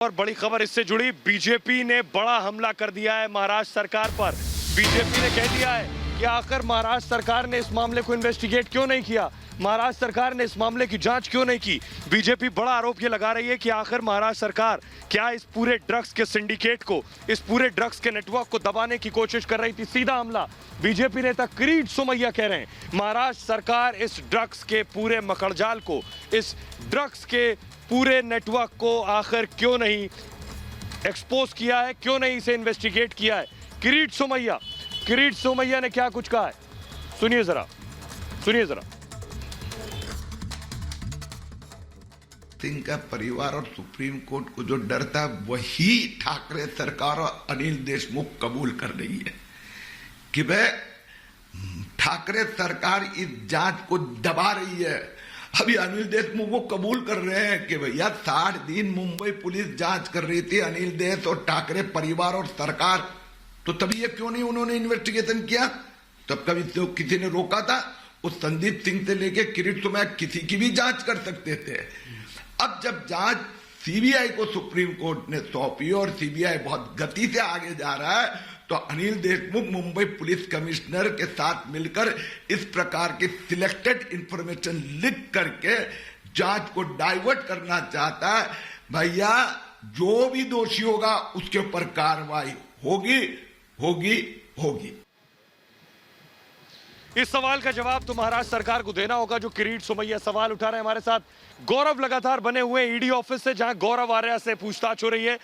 और बड़ी खबर इससे जुड़ी, बीजेपी ने बड़ा हमला कर दिया है महाराष्ट्र सरकार पर। बीजेपी ने कह दिया है कि आखिर महाराष्ट्र सरकार ने इस मामले को इन्वेस्टिगेट क्यों नहीं किया, महाराष्ट्र सरकार ने इस मामले की जांच क्यों नहीं की। बीजेपी बड़ा आरोप ये लगा रही है कि आखिर महाराष्ट्र सरकार क्या इस पूरे ड्रग्स के सिंडिकेट को, इस पूरे ड्रग्स के नेटवर्क को दबाने की कोशिश कर रही थी। सीधा हमला बीजेपी नेता किरीट सोमैया कह रहे हैं महाराष्ट्र सरकार इस ड्रग्स के पूरे मकड़जाल को, इस ड्रग्स के पूरे नेटवर्क को आखिर क्यों नहीं एक्सपोज किया है, क्यों नहीं इसे इन्वेस्टिगेट किया है। किरीट सोमैया ने क्या कुछ कहा है, सुनिए जरा। सिंह का परिवार और सुप्रीम कोर्ट को जो डर था वही ठाकरे सरकार और अनिल देशमुख कबूल कर रही है कि भाई ठाकरे सरकार इस जांच को दबा रही है। अभी अनिल देशमुख वो कबूल कर रहे हैं कि भैया 60 दिन मुंबई पुलिस जांच कर रही थी, अनिल देश और ठाकरे परिवार और सरकार, तो तभी ये क्यों नहीं उन्होंने इन्वेस्टिगेशन किया? तब कभी तो किसी ने रोका था? उस संदीप सिंह से लेके किरीट सोमैया किसी की भी जांच कर सकते थे। अब जब जांच सीबीआई को सुप्रीम कोर्ट ने सौंपी और सीबीआई बहुत गति से आगे जा रहा है, तो अनिल देशमुख मुंबई पुलिस कमिश्नर के साथ मिलकर इस प्रकार की सिलेक्टेड इंफॉर्मेशन लीक करके जांच को डाइवर्ट करना चाहता है। भैया जो भी दोषी होगा उसके ऊपर कार्रवाई होगी। इस सवाल का जवाब तो महाराष्ट्र सरकार को देना होगा, जो किरीट सोमैया सवाल उठा रहे हैं। हमारे साथ गौरव लगातार बने हुए ईडी ऑफिस से, जहां गौरव आर्या से पूछताछ हो रही है।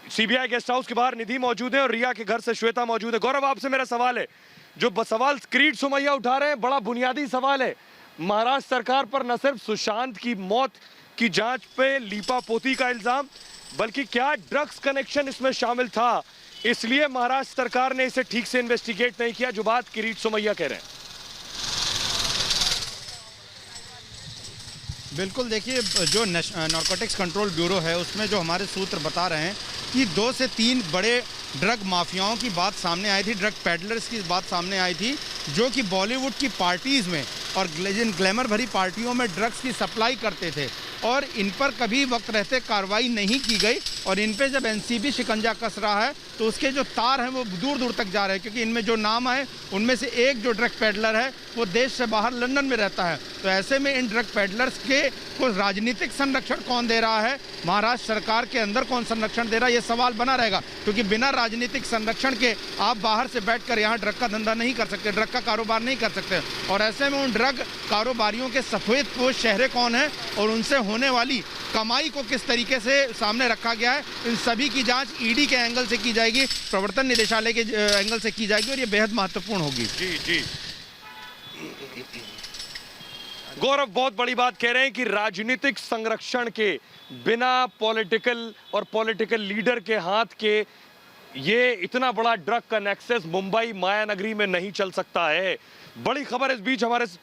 सीबीआई गेस्ट हाउस के बाहर निधि मौजूद है और रिया के घर से श्वेता मौजूद है। गौरव, आपसे मेरा सवाल है, जो सवाल किरीट सोमैया उठा रहे हैं बड़ा बुनियादी सवाल है। महाराष्ट्र सरकार पर न सिर्फ सुशांत की मौत की जांच पे लीपापोती का इल्जाम, बल्कि क्या ड्रग्स कनेक्शन इसमें शामिल था, इसलिए महाराष्ट्र सरकार ने इसे ठीक से इन्वेस्टिगेट नहीं किया, जो बात किरीट सोमैया कह रहे हैं। बिल्कुल, देखिए जो नारकोटिक्स कंट्रोल ब्यूरो है उसमें जो हमारे सूत्र बता रहे हैं कि 2 से 3 बड़े ड्रग माफियाओं की बात सामने आई थी, ड्रग पेडलर्स की बात सामने आई थी, जो कि बॉलीवुड की पार्टीज़ में और जिन ग्लैमर भरी पार्टियों में ड्रग्स की सप्लाई करते थे, और इन पर कभी वक्त रहते कार्रवाई नहीं की गई। और इन पे जब एनसीबी शिकंजा कस रहा है तो उसके जो तार हैं वो दूर दूर तक जा रहे हैं, क्योंकि इनमें जो नाम आए उनमें से एक जो ड्रग पेडलर है वो देश से बाहर लंदन में रहता है। तो ऐसे में इन ड्रग पेडलर्स के को राजनीतिक संरक्षण कौन दे रहा है, महाराष्ट्र सरकार के अंदर कौन संरक्षण दे रहा है, ये सवाल बना रहेगा। क्योंकि बिना राजनीतिक संरक्षण के आप बाहर से बैठकर यहाँ ड्रग का धंधा नहीं कर सकते, ड्रग का कारोबार नहीं कर सकते। और ऐसे में उन ड्रग कारोबारियों के सफेदपोश चेहरे कौन है और उनसे होने वाली कमाई को किस तरीके से सामने रखा गया है, इन सभी की जांच ईडी के एंगल से की जाएगी, प्रवर्तन निदेशालय के एंगल से की जाएगी, और ये बेहद महत्वपूर्ण होगी। जी गौरव, बहुत बड़ी बात कह रहे हैं कि राजनीतिक संरक्षण के बिना पॉलिटिकल लीडर के हाथ के ये इतना बड़ा ड्रग का नेक्सस मुंबई मायानगरी में नहीं चल सकता है। बड़ी खबर इस बीच हमारे